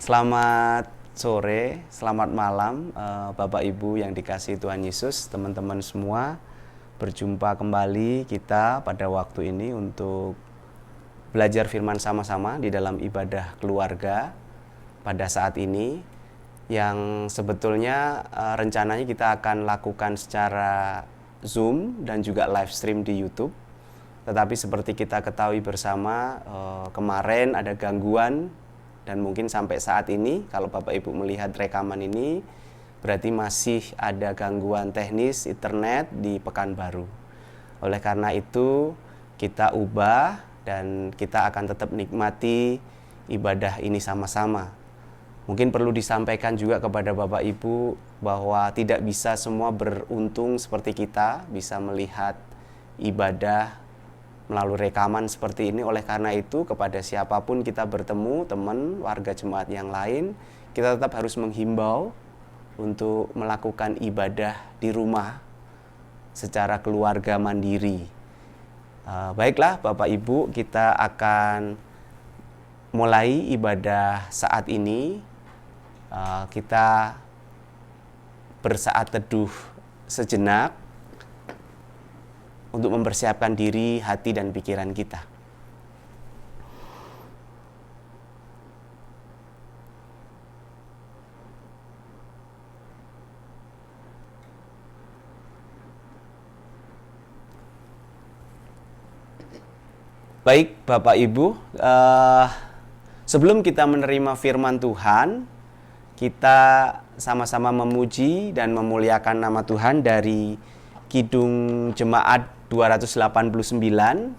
Selamat sore, selamat malam Bapak Ibu yang dikasihi Tuhan Yesus, teman-teman semua. Berjumpa kembali kita pada waktu ini untuk belajar firman sama-sama di dalam ibadah keluarga pada saat ini, yang sebetulnya rencananya kita akan lakukan secara Zoom dan juga live stream di YouTube. Tetapi seperti kita ketahui bersama, kemarin ada gangguan. Dan mungkin sampai saat ini, kalau Bapak Ibu melihat rekaman ini, berarti masih ada gangguan teknis internet di Pekanbaru. Oleh karena itu, kita ubah dan kita akan tetap nikmati ibadah ini sama-sama. Mungkin perlu disampaikan juga kepada Bapak Ibu bahwa tidak bisa semua beruntung seperti kita, bisa melihat ibadah melalui rekaman seperti ini. Oleh karena itu, kepada siapapun kita bertemu, teman, warga jemaat yang lain, kita tetap harus menghimbau untuk melakukan ibadah di rumah secara keluarga mandiri. Baiklah Bapak Ibu, kita akan mulai ibadah saat ini. Kita bersaat teduh sejenak untuk mempersiapkan diri, hati, dan pikiran kita. Baik Bapak Ibu, sebelum kita menerima firman Tuhan, kita sama-sama memuji dan memuliakan nama Tuhan dari Kidung Jemaat 289,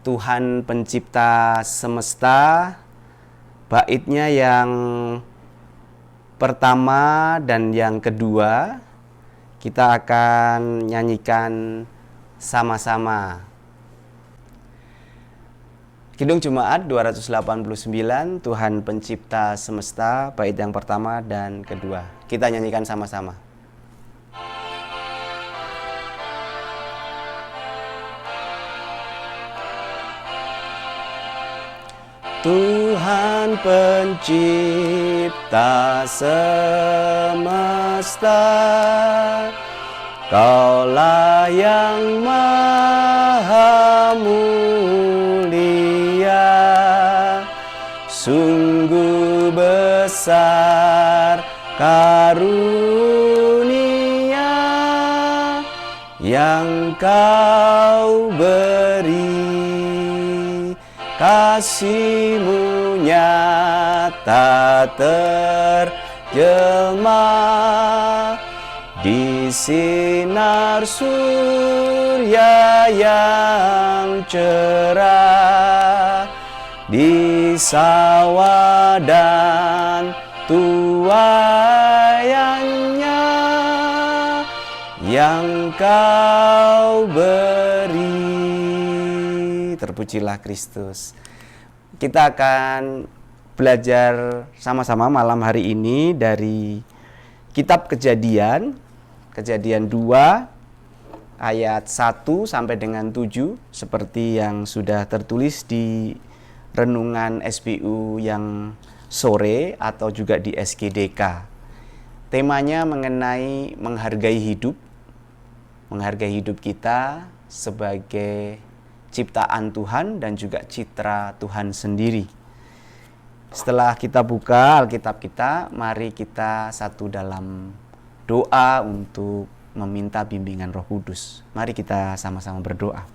Tuhan pencipta semesta. Baitnya yang pertama dan yang kedua kita akan nyanyikan sama-sama. Kidung Jemaat 289, Tuhan pencipta semesta, bait yang pertama dan kedua. Kita nyanyikan sama-sama. Tuhan pencipta semesta, Kaulah yang maha mulia, sungguh besar karunia yang Kau beri. Kasih-Mu nyata terjelma di sinar surya yang cerah, di sawah dan tuaiannya yang Kau beri. Terpujilah Kristus. Kita akan belajar sama-sama malam hari ini dari Kitab Kejadian 2 ayat 1 sampai dengan 7, seperti yang sudah tertulis di renungan SBU yang sore atau juga di SGDK. Temanya mengenai menghargai hidup kita sebagai ciptaan Tuhan dan juga citra Tuhan sendiri. Setelah kita buka Alkitab kita, mari kita satu dalam doa untuk meminta bimbingan Roh Kudus. Mari kita sama-sama berdoa.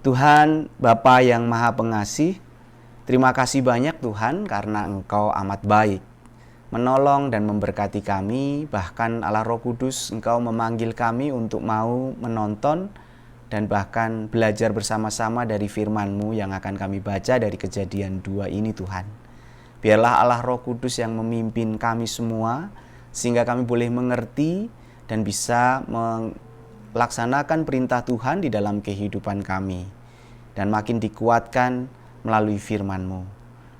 Tuhan Bapa yang Maha Pengasih, terima kasih banyak Tuhan karena Engkau amat baik, menolong dan memberkati kami. Bahkan Allah Roh Kudus, Engkau memanggil kami untuk mau menonton dan bahkan belajar bersama-sama dari firman-Mu yang akan kami baca dari Kejadian 2 ini Tuhan. Biarlah Allah Roh Kudus yang memimpin kami semua, sehingga kami boleh mengerti dan bisa melaksanakan perintah Tuhan di dalam kehidupan kami, dan makin dikuatkan melalui firman-Mu.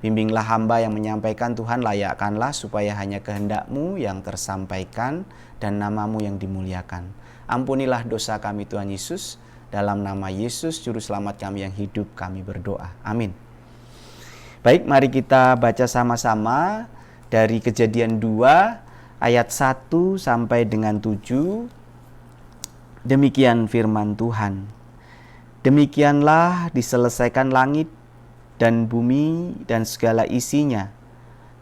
Bimbinglah hamba yang menyampaikan Tuhan, layakkanlah supaya hanya kehendak-Mu yang tersampaikan dan nama-Mu yang dimuliakan. Ampunilah dosa kami Tuhan Yesus. Dalam nama Yesus, Juru Selamat kami yang hidup, kami berdoa. Amin. Baik, mari kita baca sama-sama dari Kejadian 2 ayat 1 sampai dengan 7. Demikian firman Tuhan. Demikianlah diselesaikan langit dan bumi dan segala isinya,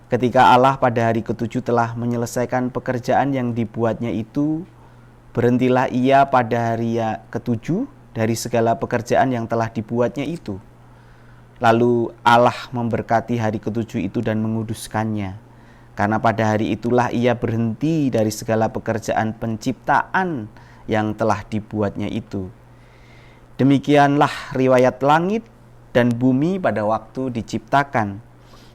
ketika Allah pada hari ketujuh telah menyelesaikan pekerjaan yang dibuatnya itu. Berhentilah ia pada hari ketujuh dari segala pekerjaan yang telah dibuatnya itu. Lalu Allah memberkati hari ketujuh itu dan menguduskannya, karena pada hari itulah ia berhenti dari segala pekerjaan penciptaan yang telah dibuatnya itu. Demikianlah riwayat langit dan bumi pada waktu diciptakan.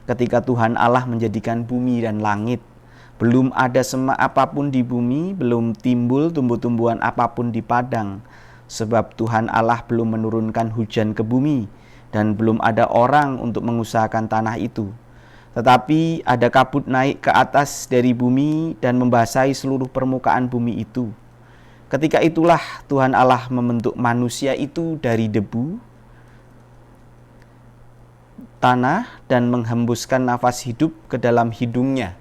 Ketika Tuhan Allah menjadikan bumi dan langit, belum ada semak apapun di bumi, belum timbul tumbuh-tumbuhan apapun di padang, sebab Tuhan Allah belum menurunkan hujan ke bumi, dan belum ada orang untuk mengusahakan tanah itu. Tetapi ada kabut naik ke atas dari bumi dan membasahi seluruh permukaan bumi itu. Ketika itulah Tuhan Allah membentuk manusia itu dari debu tanah dan menghembuskan nafas hidup ke dalam hidungnya.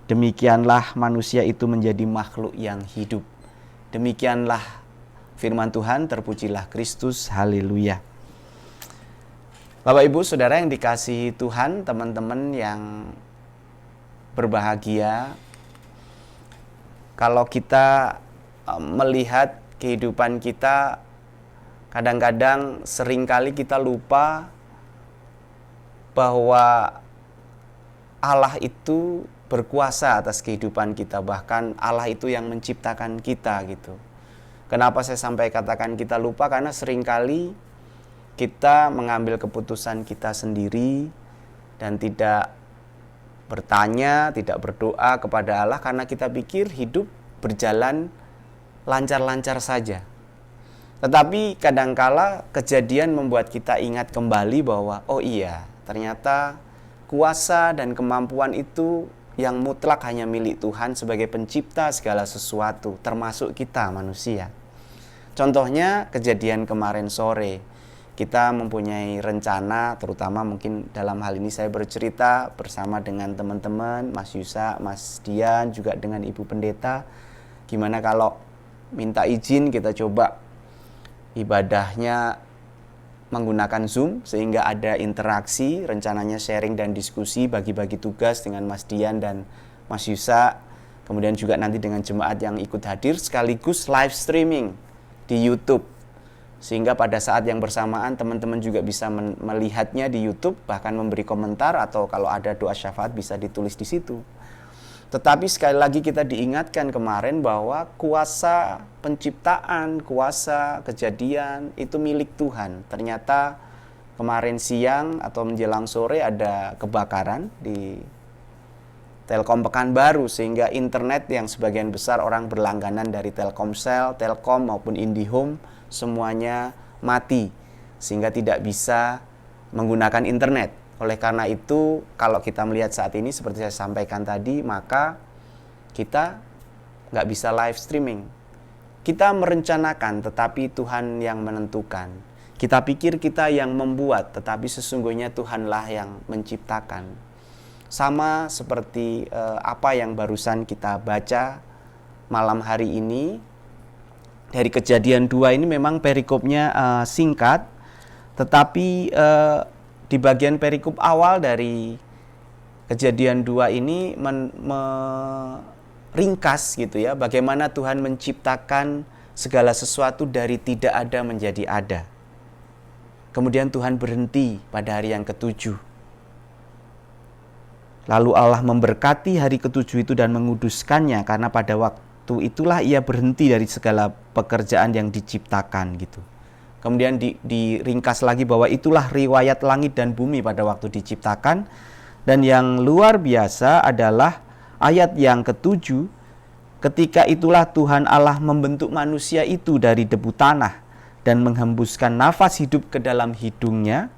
Demikianlah manusia itu menjadi makhluk yang hidup. Demikianlah firman Tuhan, terpujilah Kristus, haleluya. Bapak Ibu Saudara yang dikasihi Tuhan, teman-teman yang berbahagia, kalau kita melihat kehidupan kita, kadang-kadang seringkali kita lupa bahwa Allah itu berkuasa atas kehidupan kita, bahkan Allah itu yang menciptakan kita gitu. Kenapa saya sampai katakan kita lupa? Karena seringkali kita mengambil keputusan kita sendiri dan tidak bertanya, tidak berdoa kepada Allah karena kita pikir hidup berjalan lancar-lancar saja. Tetapi kadangkala kejadian membuat kita ingat kembali bahwa oh iya, ternyata kuasa dan kemampuan itu yang mutlak hanya milik Tuhan sebagai pencipta segala sesuatu, termasuk kita manusia. Contohnya kejadian kemarin sore, kita mempunyai rencana, terutama mungkin dalam hal ini saya bercerita bersama dengan teman-teman, Mas Yusa, Mas Dian, juga dengan Ibu Pendeta. Gimana kalau minta izin kita coba ibadahnya menggunakan Zoom sehingga ada interaksi, rencananya sharing dan diskusi, bagi-bagi tugas dengan Mas Dian dan Mas Yusa, kemudian juga nanti dengan jemaat yang ikut hadir, sekaligus live streaming di YouTube, sehingga pada saat yang bersamaan teman-teman juga bisa melihatnya di YouTube, bahkan memberi komentar atau kalau ada doa syafaat bisa ditulis di situ. Tetapi sekali lagi kita diingatkan kemarin bahwa kuasa penciptaan, kuasa kejadian itu milik Tuhan. Ternyata kemarin siang atau menjelang sore ada kebakaran di Telkom Pekanbaru, sehingga internet yang sebagian besar orang berlangganan dari Telkomsel, Telkom maupun IndiHome semuanya mati, sehingga tidak bisa menggunakan internet. Oleh karena itu, kalau kita melihat saat ini seperti saya sampaikan tadi, maka kita nggak bisa live streaming. Kita merencanakan, tetapi Tuhan yang menentukan. Kita pikir kita yang membuat, tetapi sesungguhnya Tuhanlah yang menciptakan. Sama seperti apa yang barusan kita baca malam hari ini. Dari Kejadian 2 ini memang perikopnya singkat, tetapi di bagian perikop awal dari Kejadian 2 ini ringkas gitu ya, bagaimana Tuhan menciptakan segala sesuatu dari tidak ada menjadi ada. Kemudian Tuhan berhenti pada hari yang ketujuh. Lalu Allah memberkati hari ketujuh itu dan menguduskannya, karena pada waktu itulah ia berhenti dari segala pekerjaan yang diciptakan gitu. Kemudian diringkas lagi bahwa itulah riwayat langit dan bumi pada waktu diciptakan. Dan yang luar biasa adalah ayat yang ketujuh, ketika itulah Tuhan Allah membentuk manusia itu dari debu tanah dan menghembuskan nafas hidup ke dalam hidungnya.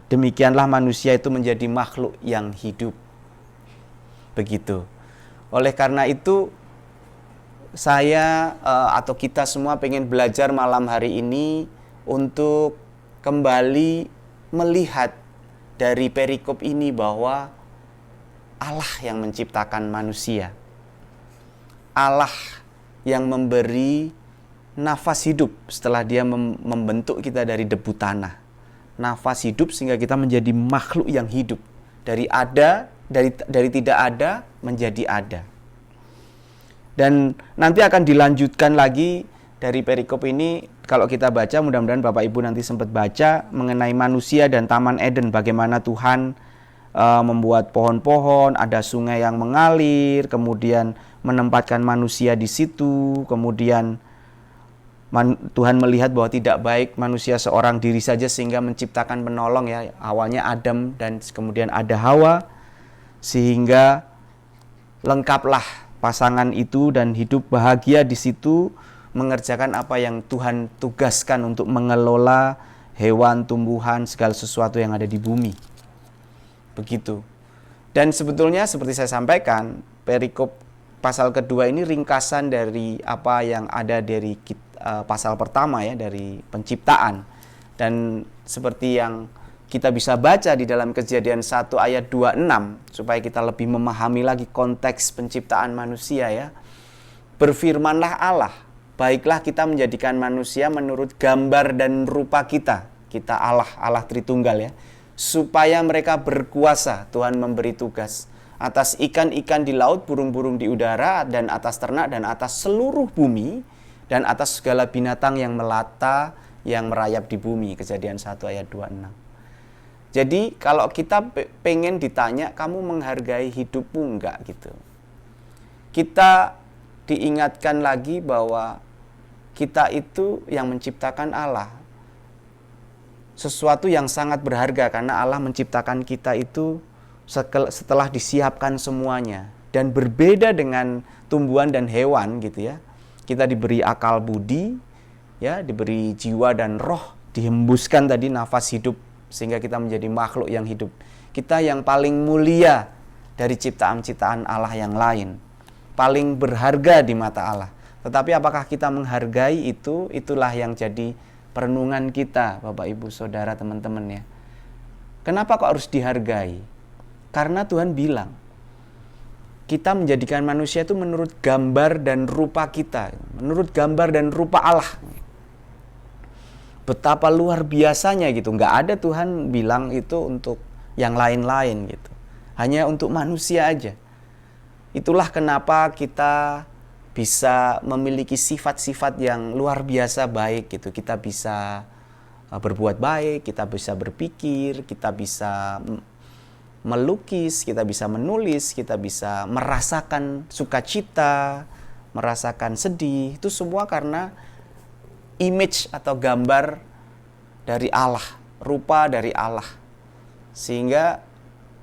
Demikianlah manusia itu menjadi makhluk yang hidup. Begitu. Oleh karena itu saya atau kita semua pengen belajar malam hari ini untuk kembali melihat dari perikop ini bahwa Allah yang menciptakan manusia. Allah yang memberi nafas hidup setelah dia membentuk kita dari debu tanah. Nafas hidup sehingga kita menjadi makhluk yang hidup. Dari tidak ada menjadi ada. Dan nanti akan dilanjutkan lagi dari perikop ini, kalau kita baca, mudah-mudahan Bapak Ibu nanti sempat baca mengenai manusia dan Taman Eden, bagaimana Tuhan membuat pohon-pohon, ada sungai yang mengalir, kemudian menempatkan manusia di situ, kemudian Tuhan melihat bahwa tidak baik manusia seorang diri saja sehingga menciptakan penolong, ya. Awalnya Adam dan kemudian ada Hawa, sehingga lengkaplah pasangan itu dan hidup bahagia di situ, mengerjakan apa yang Tuhan tugaskan untuk mengelola hewan, tumbuhan, segala sesuatu yang ada di bumi. Begitu. Dan sebetulnya seperti saya sampaikan, perikop pasal kedua ini ringkasan dari apa yang ada dari pasal pertama, ya, dari penciptaan. Dan seperti yang kita bisa baca di dalam Kejadian 1 ayat 26, supaya kita lebih memahami lagi konteks penciptaan manusia, ya. Berfirmanlah Allah, baiklah kita menjadikan manusia menurut gambar dan rupa kita. Kita Allah Tritunggal, ya. Supaya mereka berkuasa, Tuhan memberi tugas atas ikan-ikan di laut, burung-burung di udara, dan atas ternak, dan atas seluruh bumi, dan atas segala binatang yang melata, yang merayap di bumi. Kejadian 1 ayat 26. Jadi kalau kita pengen ditanya, kamu menghargai hidupmu enggak, gitu. Kita diingatkan lagi bahwa kita itu yang menciptakan Allah. Sesuatu yang sangat berharga, karena Allah menciptakan kita itu setelah disiapkan semuanya. Dan berbeda dengan tumbuhan dan hewan, gitu, ya. Kita diberi akal budi, ya, diberi jiwa dan roh, dihembuskan tadi nafas hidup sehingga kita menjadi makhluk yang hidup. Kita yang paling mulia dari ciptaan-ciptaan Allah yang lain, paling berharga di mata Allah. Tetapi apakah kita menghargai itu? Itulah yang jadi perenungan kita, Bapak, Ibu, Saudara, teman-teman, ya. Kenapa kok harus dihargai? Karena Tuhan bilang, kita menjadikan manusia itu menurut gambar dan rupa kita, menurut gambar dan rupa Allah. Betapa luar biasanya, gitu. Nggak ada Tuhan bilang itu untuk yang lain-lain, gitu. Hanya untuk manusia aja. Itulah kenapa kita bisa memiliki sifat-sifat yang luar biasa baik, gitu. Kita bisa berbuat baik, kita bisa berpikir, kita bisa melukis, kita bisa menulis, kita bisa merasakan sukacita, merasakan sedih. Itu semua karena image atau gambar dari Allah, rupa dari Allah. Sehingga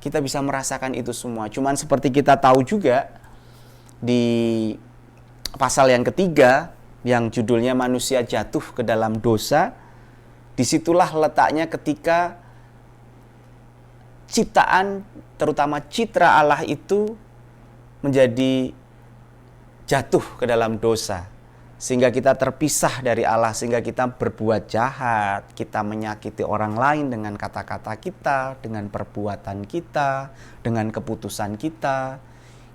kita bisa merasakan itu semua. Cuman seperti kita tahu juga di pasal yang ketiga, yang judulnya manusia jatuh ke dalam dosa, disitulah letaknya ketika ciptaan, terutama citra Allah itu menjadi jatuh ke dalam dosa. Sehingga kita terpisah dari Allah, sehingga kita berbuat jahat, kita menyakiti orang lain dengan kata-kata kita, dengan perbuatan kita, dengan keputusan kita.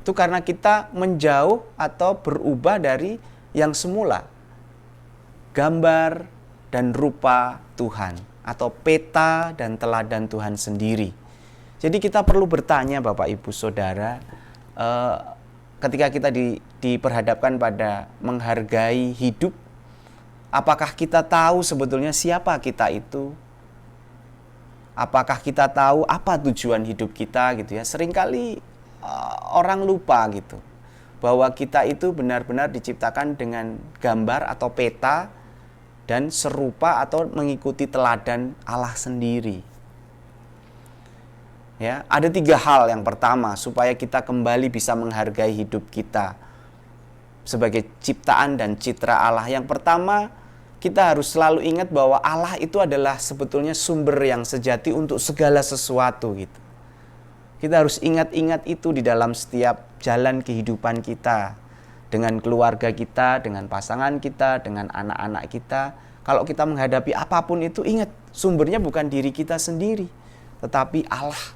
Itu karena kita menjauh atau berubah dari yang semula, gambar dan rupa Tuhan, atau peta dan teladan Tuhan sendiri. Jadi kita perlu bertanya, Bapak, Ibu, Saudara, ketika kita diperhadapkan pada menghargai hidup, apakah kita tahu sebetulnya siapa kita itu? Apakah kita tahu apa tujuan hidup kita, gitu, ya? Seringkali orang lupa, gitu, bahwa kita itu benar-benar diciptakan dengan gambar atau peta dan serupa atau mengikuti teladan Allah sendiri. Ya, ada 3 hal. Yang pertama, supaya kita kembali bisa menghargai hidup kita sebagai ciptaan dan citra Allah. Yang pertama, kita harus selalu ingat bahwa Allah itu adalah sebetulnya sumber yang sejati untuk segala sesuatu, gitu. Kita harus ingat-ingat itu di dalam setiap jalan kehidupan kita, dengan keluarga kita, dengan pasangan kita, dengan anak-anak kita. Kalau kita menghadapi apapun itu, ingat, sumbernya bukan diri kita sendiri, tetapi Allah,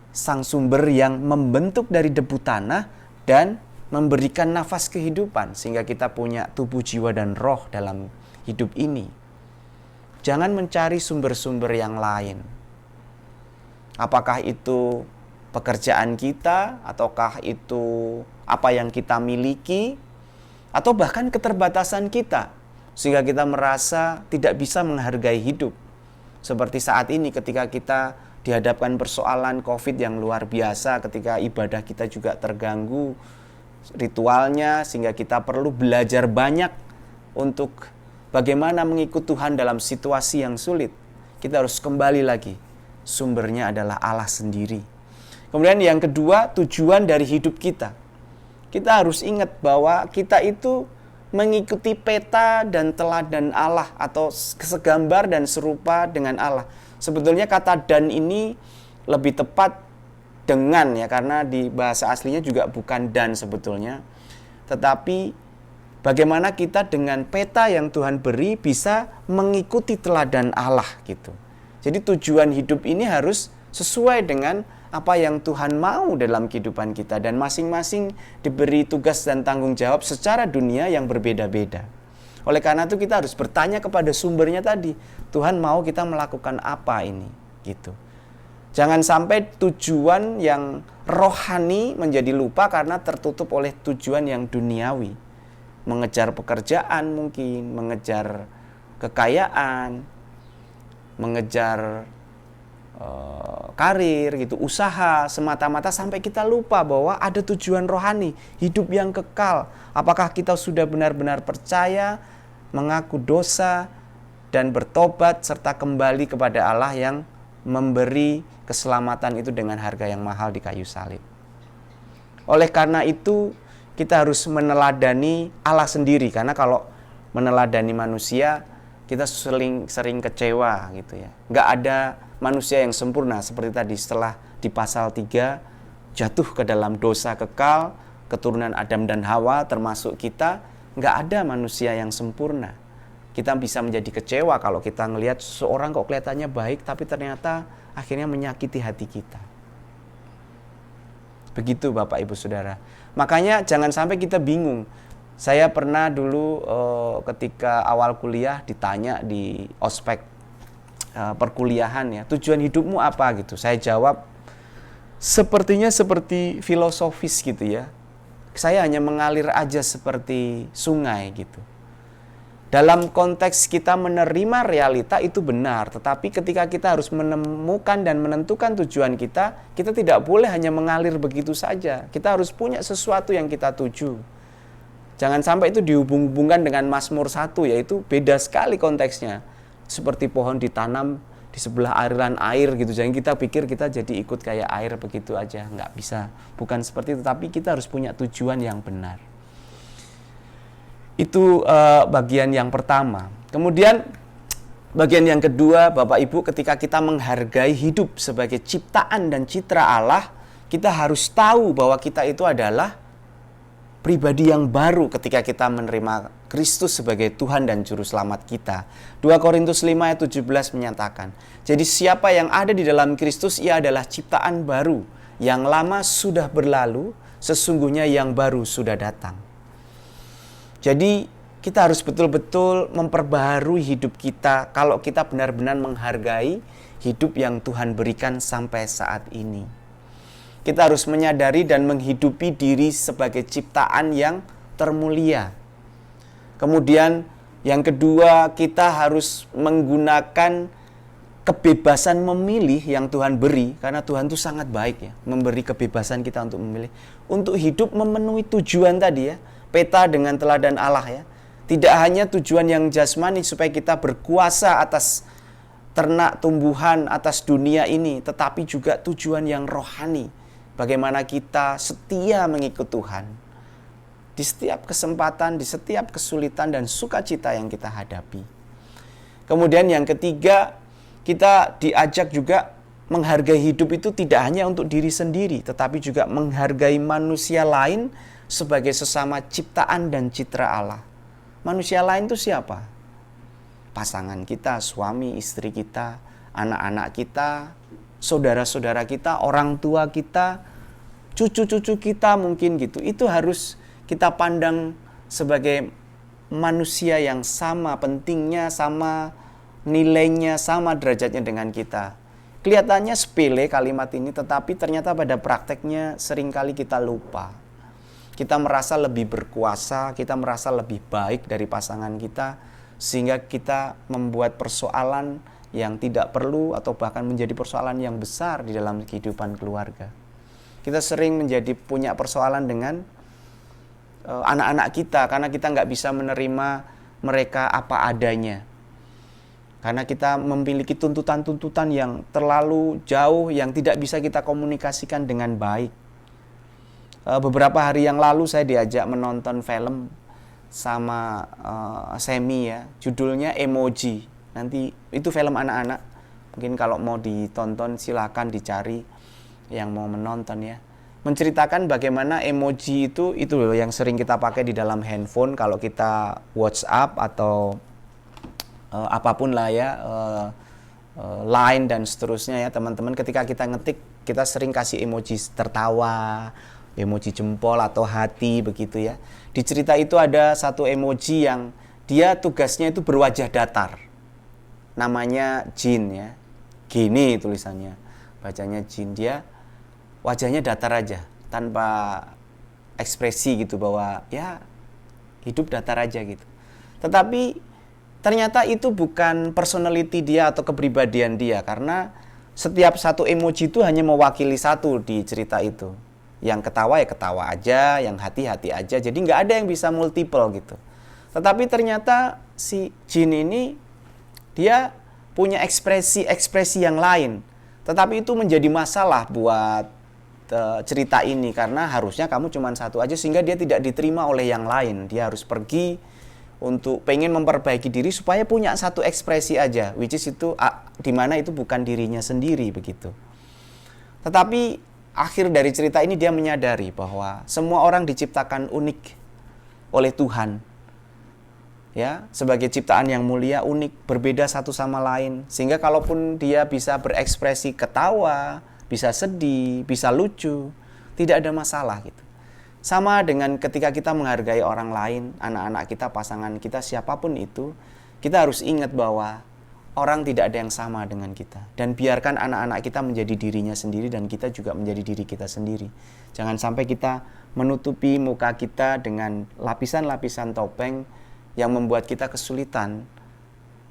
sang sumber yang membentuk dari debu tanah dan memberikan nafas kehidupan sehingga kita punya tubuh, jiwa, dan roh dalam hidup ini. Jangan mencari sumber-sumber yang lain. Apakah itu pekerjaan kita, ataukah itu apa yang kita miliki, atau bahkan keterbatasan kita, sehingga kita merasa tidak bisa menghargai hidup. Seperti saat ini ketika kita dihadapkan persoalan COVID yang luar biasa, ketika ibadah kita juga terganggu ritualnya, sehingga kita perlu belajar banyak untuk bagaimana mengikut Tuhan dalam situasi yang sulit. Kita harus kembali lagi, sumbernya adalah Allah sendiri. Kemudian yang kedua, tujuan dari hidup kita. Kita harus ingat bahwa kita itu mengikuti peta dan teladan Allah, atau segambar dan serupa dengan Allah. Sebetulnya kata dan ini lebih tepat dengan, ya, karena di bahasa aslinya juga bukan dan sebetulnya. Tetapi bagaimana kita dengan peta yang Tuhan beri bisa mengikuti teladan Allah gitu. Jadi tujuan hidup ini harus sesuai dengan apa yang Tuhan mau dalam kehidupan kita, dan masing-masing diberi tugas dan tanggung jawab secara dunia yang berbeda-beda. Oleh karena itu kita harus bertanya kepada sumbernya tadi, Tuhan mau kita melakukan apa ini gitu. Jangan sampai tujuan yang rohani menjadi lupa karena tertutup oleh tujuan yang duniawi. Mengejar pekerjaan mungkin, mengejar kekayaan, mengejar karir gitu, usaha semata-mata sampai kita lupa bahwa ada tujuan rohani, hidup yang kekal. Apakah kita sudah benar-benar percaya, mengaku dosa, dan bertobat serta kembali kepada Allah yang memberi keselamatan itu dengan harga yang mahal di kayu salib. Oleh karena itu kita harus meneladani Allah sendiri, karena kalau meneladani manusia kita sering kecewa gitu ya. Nggak ada manusia yang sempurna, seperti tadi setelah di pasal 3 jatuh ke dalam dosa kekal, keturunan Adam dan Hawa termasuk kita, nggak ada manusia yang sempurna. Kita bisa menjadi kecewa kalau kita ngelihat seseorang kok kelihatannya baik tapi ternyata akhirnya menyakiti hati kita. Begitu Bapak Ibu Saudara. Makanya jangan sampai kita bingung. Saya pernah dulu ketika awal kuliah ditanya di ospek perkuliahan, ya, tujuan hidupmu apa gitu. Saya jawab sepertinya seperti filosofis gitu ya. Saya hanya mengalir aja seperti sungai gitu. Dalam konteks kita menerima realita itu benar, tetapi ketika kita harus menemukan dan menentukan tujuan kita tidak boleh hanya mengalir begitu saja. Kita harus punya sesuatu yang kita tuju. Jangan sampai itu dihubung-hubungkan dengan Mazmur 1, yaitu beda sekali konteksnya. Seperti pohon ditanam di sebelah aliran air gitu. Jangan kita pikir kita jadi ikut kayak air begitu aja. Nggak bisa. Bukan seperti itu. Tapi kita harus punya tujuan yang benar. Itu bagian yang pertama. Kemudian bagian yang kedua, Bapak Ibu, ketika kita menghargai hidup sebagai ciptaan dan citra Allah, kita harus tahu bahwa kita itu adalah pribadi yang baru ketika kita menerima Kristus sebagai Tuhan dan Juru Selamat kita. 2 Korintus 5 ayat 17 menyatakan, jadi siapa yang ada di dalam Kristus, ia adalah ciptaan baru. Yang lama sudah berlalu, sesungguhnya yang baru sudah datang. Jadi kita harus betul-betul memperbaharui hidup kita kalau kita benar-benar menghargai hidup yang Tuhan berikan sampai saat ini. Kita harus menyadari dan menghidupi diri sebagai ciptaan yang termulia. Kemudian yang kedua, kita harus menggunakan kebebasan memilih yang Tuhan beri, karena Tuhan itu sangat baik ya, memberi kebebasan kita untuk memilih, untuk hidup memenuhi tujuan tadi ya, peta dengan teladan Allah ya. Tidak hanya tujuan yang jasmani supaya kita berkuasa atas ternak, tumbuhan, atas dunia ini, tetapi juga tujuan yang rohani. Bagaimana kita setia mengikut Tuhan di setiap kesempatan, di setiap kesulitan dan sukacita yang kita hadapi. Kemudian yang ketiga, kita diajak juga menghargai hidup itu tidak hanya untuk diri sendiri, tetapi juga menghargai manusia lain sebagai sesama ciptaan dan citra Allah. Manusia lain itu siapa? Pasangan kita, suami, istri kita, anak-anak kita, saudara-saudara kita, orang tua kita, cucu-cucu kita mungkin gitu. Itu harus kita pandang sebagai manusia yang sama pentingnya, sama nilainya, sama derajatnya dengan kita. Kelihatannya sepele kalimat ini, tetapi ternyata pada prakteknya seringkali kita lupa. Kita merasa lebih berkuasa, kita merasa lebih baik dari pasangan kita, sehingga kita membuat persoalan yang tidak perlu atau bahkan menjadi persoalan yang besar di dalam kehidupan keluarga. Kita sering menjadi punya persoalan dengan anak-anak kita karena kita nggak bisa menerima mereka apa adanya. Karena kita memiliki tuntutan-tuntutan yang terlalu jauh yang tidak bisa kita komunikasikan dengan baik. Beberapa hari yang lalu saya diajak menonton film sama Semi ya, judulnya Emoji. Nanti itu film anak-anak, mungkin kalau mau ditonton silakan dicari yang mau menonton ya. Menceritakan bagaimana emoji itu loh yang sering kita pakai di dalam handphone kalau kita WhatsApp atau apapun lah ya, Line dan seterusnya ya teman-teman. Ketika kita ngetik, kita sering kasih emoji tertawa, emoji jempol atau hati begitu ya. Di cerita itu ada satu emoji yang dia tugasnya itu berwajah datar. Namanya Jin ya. Gini tulisannya. Bacanya Jin. Dia wajahnya datar aja, tanpa ekspresi gitu bahwa ya hidup datar aja gitu. Tetapi ternyata itu bukan personality dia atau kepribadian dia, karena setiap satu emoji itu hanya mewakili satu di cerita itu. Yang ketawa ya ketawa aja, yang hati-hati aja. Jadi nggak ada yang bisa multiple gitu. Tetapi ternyata si Jin ini dia punya ekspresi yang lain. Tetapi itu menjadi masalah buat cerita ini, karena harusnya kamu cuma satu aja sehingga dia tidak diterima oleh yang lain. Dia harus pergi untuk pengen memperbaiki diri supaya punya satu ekspresi aja, which is itu dimana itu bukan dirinya sendiri begitu. Tetapi akhir dari cerita ini dia menyadari bahwa semua orang diciptakan unik oleh Tuhan. Ya, sebagai ciptaan yang mulia, unik, berbeda satu sama lain. Sehingga kalaupun dia bisa berekspresi ketawa, bisa sedih, bisa lucu, tidak ada masalah gitu. Sama dengan ketika kita menghargai orang lain, anak-anak kita, pasangan kita, siapapun itu, kita harus ingat bahwa orang tidak ada yang sama dengan kita. Dan biarkan anak-anak kita menjadi dirinya sendiri dan kita juga menjadi diri kita sendiri. Jangan sampai kita menutupi muka kita dengan lapisan-lapisan topeng yang membuat kita kesulitan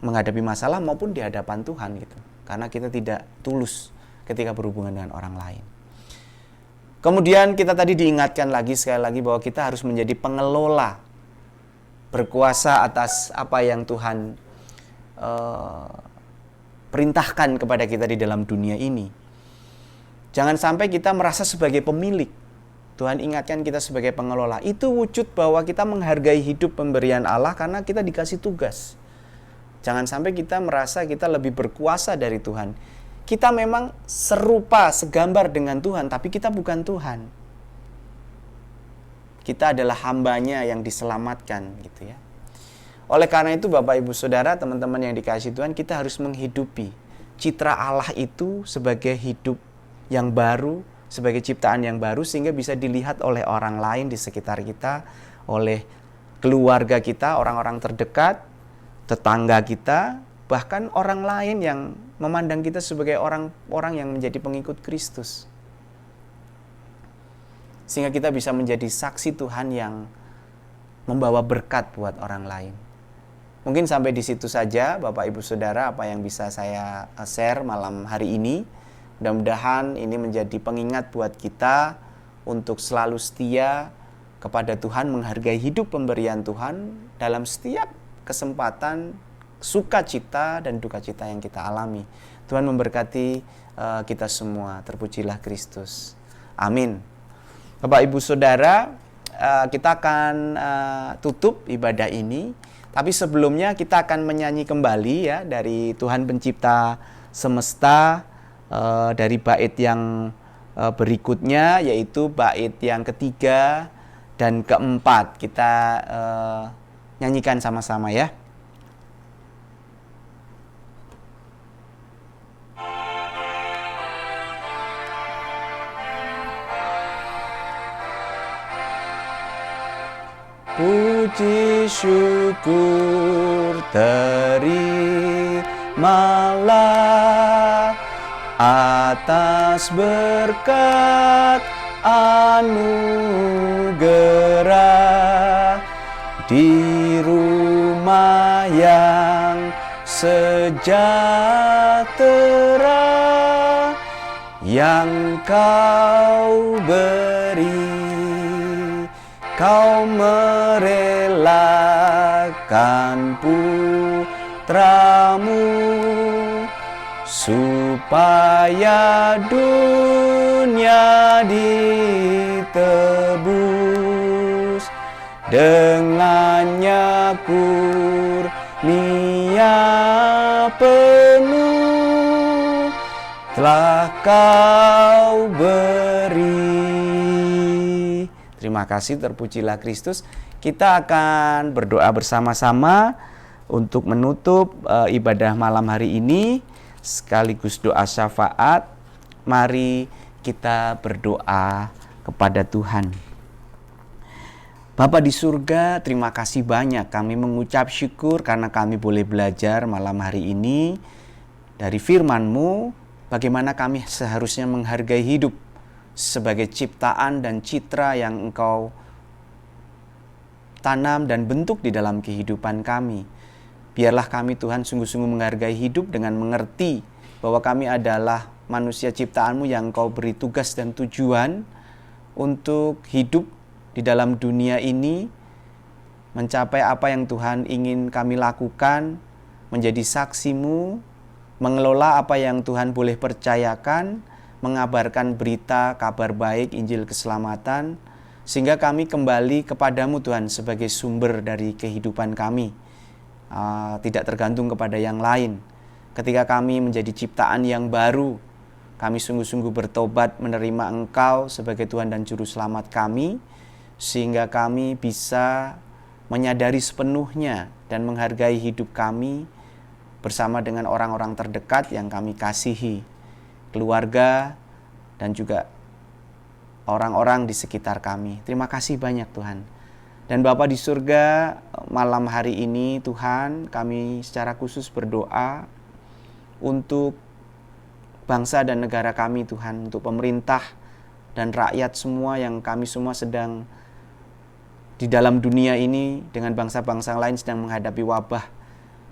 menghadapi masalah maupun di hadapan Tuhan gitu. Karena kita tidak tulus ketika berhubungan dengan orang lain. Kemudian kita tadi diingatkan lagi sekali lagi bahwa kita harus menjadi pengelola, berkuasa atas apa yang Tuhan perintahkan kepada kita di dalam dunia ini. Jangan sampai kita merasa sebagai pemilik. Tuhan ingatkan kita sebagai pengelola. Itu wujud bahwa kita menghargai hidup pemberian Allah karena kita dikasih tugas. Jangan sampai kita merasa kita lebih berkuasa dari Tuhan. Kita memang serupa, segambar dengan Tuhan, tapi kita bukan Tuhan. Kita adalah hambanya yang diselamatkan gitu ya. Oleh karena itu Bapak Ibu Saudara, teman-teman yang dikasihi Tuhan, kita harus menghidupi citra Allah itu sebagai hidup yang baru, sebagai ciptaan yang baru, sehingga bisa dilihat oleh orang lain di sekitar kita, oleh keluarga kita, orang-orang terdekat, tetangga kita, bahkan orang lain yang memandang kita sebagai orang-orang yang menjadi pengikut Kristus. Sehingga kita bisa menjadi saksi Tuhan yang membawa berkat buat orang lain. Mungkin sampai di situ saja Bapak Ibu Saudara apa yang bisa saya share malam hari ini. Mudah-mudahan ini menjadi pengingat buat kita untuk selalu setia kepada Tuhan, menghargai hidup pemberian Tuhan dalam setiap kesempatan, sukacita dan dukacita yang kita alami. Tuhan memberkati kita semua. Terpujilah Kristus. Amin. Bapak Ibu Saudara, kita akan tutup ibadah ini. Tapi sebelumnya kita akan menyanyi kembali ya dari Tuhan Pencipta Semesta, dari bait yang berikutnya, yaitu bait yang ketiga dan keempat. Kita nyanyikan sama-sama ya. puji syukur terimalah atas berkat anugerah di rumah yang sejahtera yang kau beri. Kau merelakan putramu supaya dunia ditebus dengannya kurnia penuh telah kau beri. Terima kasih, terpujilah Kristus. Kita akan berdoa bersama-sama untuk menutup ibadah malam hari ini sekaligus doa syafaat. Mari kita berdoa kepada Tuhan. Bapa di surga, terima kasih banyak. Kami mengucap syukur karena kami boleh belajar malam hari ini dari firman-Mu, bagaimana kami seharusnya menghargai hidup sebagai ciptaan dan citra yang Engkau tanam dan bentuk di dalam kehidupan kami. Biarlah kami Tuhan sungguh-sungguh menghargai hidup dengan mengerti bahwa kami adalah manusia ciptaan-Mu yang Engkau beri tugas dan tujuan untuk hidup di dalam dunia ini, mencapai apa yang Tuhan ingin kami lakukan, menjadi saksi-Mu, mengelola apa yang Tuhan boleh percayakan, mengabarkan berita, kabar baik, Injil keselamatan, sehingga kami kembali kepadamu Tuhan sebagai sumber dari kehidupan kami, tidak tergantung kepada yang lain. Ketika kami menjadi ciptaan yang baru, kami sungguh-sungguh bertobat menerima Engkau sebagai Tuhan dan Juru Selamat kami, sehingga kami bisa menyadari sepenuhnya dan menghargai hidup kami bersama dengan orang-orang terdekat yang kami kasihi, keluarga, dan juga orang-orang di sekitar kami. Terima kasih banyak Tuhan. Dan Bapa di surga, malam hari ini Tuhan, kami secara khusus berdoa untuk bangsa dan negara kami Tuhan, untuk pemerintah dan rakyat semua yang kami semua sedang di dalam dunia ini dengan bangsa-bangsa lain sedang menghadapi wabah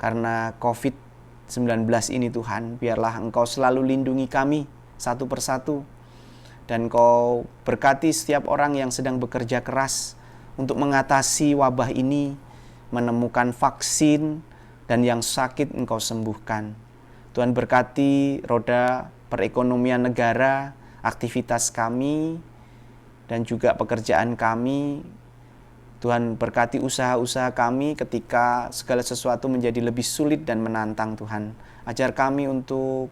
karena COVID-19 ini Tuhan. Biarlah Engkau selalu lindungi kami satu persatu, dan Engkau berkati setiap orang yang sedang bekerja keras untuk mengatasi wabah ini, menemukan vaksin, dan yang sakit Engkau sembuhkan. Tuhan berkati roda perekonomian negara, aktivitas kami, dan juga pekerjaan kami. Tuhan berkati usaha-usaha kami ketika segala sesuatu menjadi lebih sulit dan menantang Tuhan. Ajar kami untuk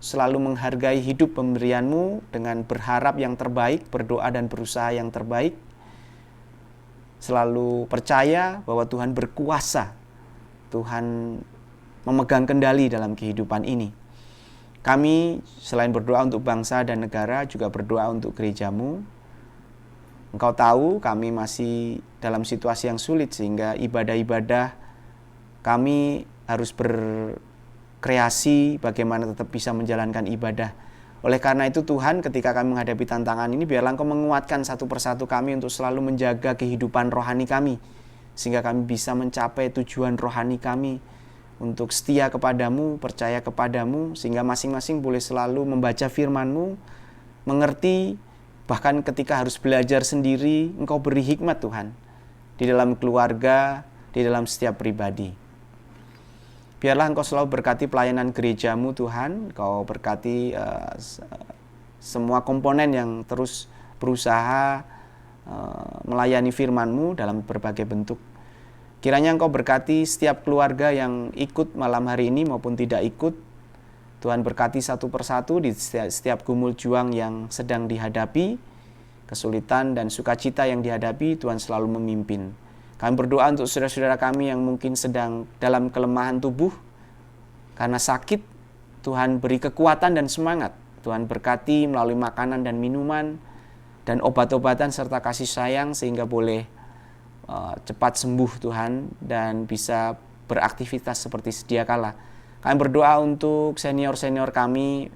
selalu menghargai hidup pemberian-Mu dengan berharap yang terbaik, berdoa dan berusaha yang terbaik. Selalu percaya bahwa Tuhan berkuasa, Tuhan memegang kendali dalam kehidupan ini. Kami selain berdoa untuk bangsa dan negara, juga berdoa untuk gereja-Mu. Engkau tahu kami masih dalam situasi yang sulit, sehingga ibadah-ibadah kami harus berkreasi bagaimana tetap bisa menjalankan ibadah. Oleh karena itu Tuhan, ketika kami menghadapi tantangan ini, biarlah Engkau menguatkan satu persatu kami untuk selalu menjaga kehidupan rohani kami, sehingga kami bisa mencapai tujuan rohani kami untuk setia kepadamu, percaya kepadamu, sehingga masing-masing boleh selalu membaca firman-Mu, mengerti, bahkan ketika harus belajar sendiri, Engkau beri hikmat Tuhan, di dalam keluarga, di dalam setiap pribadi. Biarlah Engkau selalu berkati pelayanan gereja-Mu Tuhan, Engkau berkati semua komponen yang terus berusaha melayani firman-Mu dalam berbagai bentuk. Kiranya Engkau berkati setiap keluarga yang ikut malam hari ini maupun tidak ikut. Tuhan berkati satu persatu di setiap gumul juang yang sedang dihadapi, kesulitan dan sukacita yang dihadapi, Tuhan selalu memimpin. Kami berdoa untuk saudara-saudara kami yang mungkin sedang dalam kelemahan tubuh karena sakit. Tuhan beri kekuatan dan semangat. Tuhan berkati melalui makanan dan minuman dan obat-obatan serta kasih sayang, sehingga boleh cepat sembuh Tuhan dan bisa beraktivitas seperti sedia kala. Kami berdoa untuk senior-senior kami,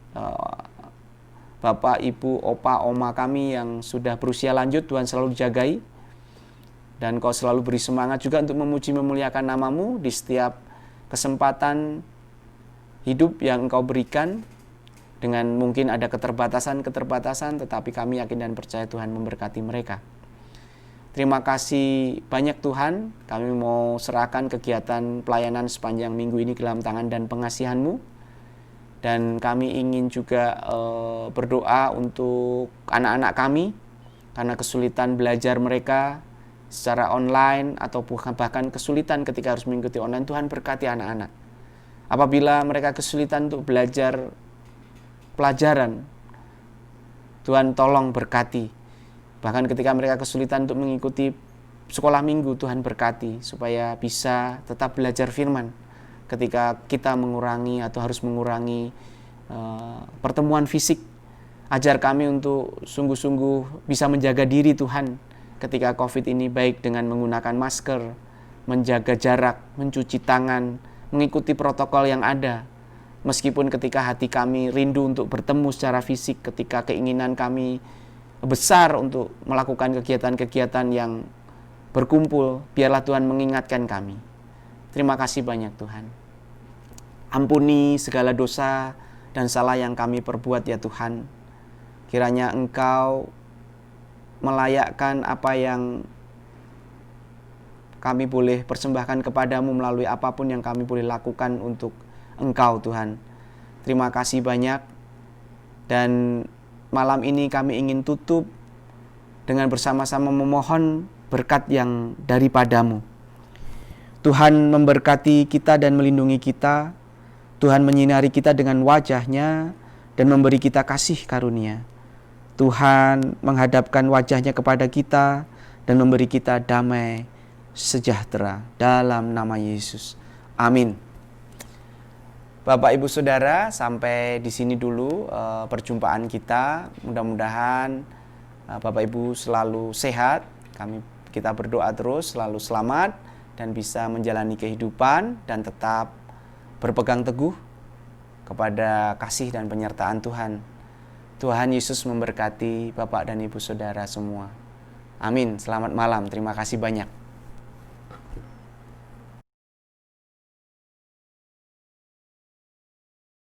Bapak, Ibu, Opa, Oma kami yang sudah berusia lanjut. Tuhan selalu dijagai dan Kau selalu beri semangat juga untuk memuji memuliakan nama-Mu di setiap kesempatan hidup yang Engkau berikan. Dengan mungkin ada keterbatasan, tetapi kami yakin dan percaya Tuhan memberkati mereka. Terima kasih banyak Tuhan, kami mau serahkan kegiatan pelayanan sepanjang minggu ini ke dalam tangan dan pengasihan-Mu. Dan kami ingin juga berdoa untuk anak-anak kami, karena kesulitan belajar mereka secara online atau bahkan kesulitan ketika harus mengikuti online. Tuhan berkati anak-anak. Apabila mereka kesulitan untuk belajar pelajaran, Tuhan tolong berkati. Bahkan ketika mereka kesulitan untuk mengikuti sekolah minggu, Tuhan berkati supaya bisa tetap belajar firman. Ketika kita mengurangi atau harus mengurangi pertemuan fisik, ajar kami untuk sungguh-sungguh bisa menjaga diri Tuhan ketika COVID ini, baik dengan menggunakan masker, menjaga jarak, mencuci tangan, mengikuti protokol yang ada. Meskipun ketika hati kami rindu untuk bertemu secara fisik, ketika keinginan kami besar untuk melakukan kegiatan-kegiatan yang berkumpul, biarlah Tuhan mengingatkan kami. Terima kasih banyak Tuhan. Ampuni segala dosa dan salah yang kami perbuat ya Tuhan. Kiranya Engkau melayakkan apa yang kami boleh persembahkan kepadamu melalui apapun yang kami boleh lakukan untuk Engkau Tuhan. Terima kasih banyak. Dan malam ini kami ingin tutup dengan bersama-sama memohon berkat yang daripadamu. Tuhan memberkati kita dan melindungi kita. Tuhan menyinari kita dengan wajah-Nya dan memberi kita kasih karunia. Tuhan menghadapkan wajah-Nya kepada kita dan memberi kita damai sejahtera dalam nama Yesus. Amin. Bapak, Ibu, Saudara, sampai di sini dulu perjumpaan kita. Mudah-mudahan Bapak, Ibu selalu sehat. Kita berdoa terus selalu selamat dan bisa menjalani kehidupan dan tetap berpegang teguh kepada kasih dan penyertaan Tuhan. Tuhan Yesus memberkati Bapak dan Ibu Saudara semua. Amin. Selamat malam. Terima kasih banyak.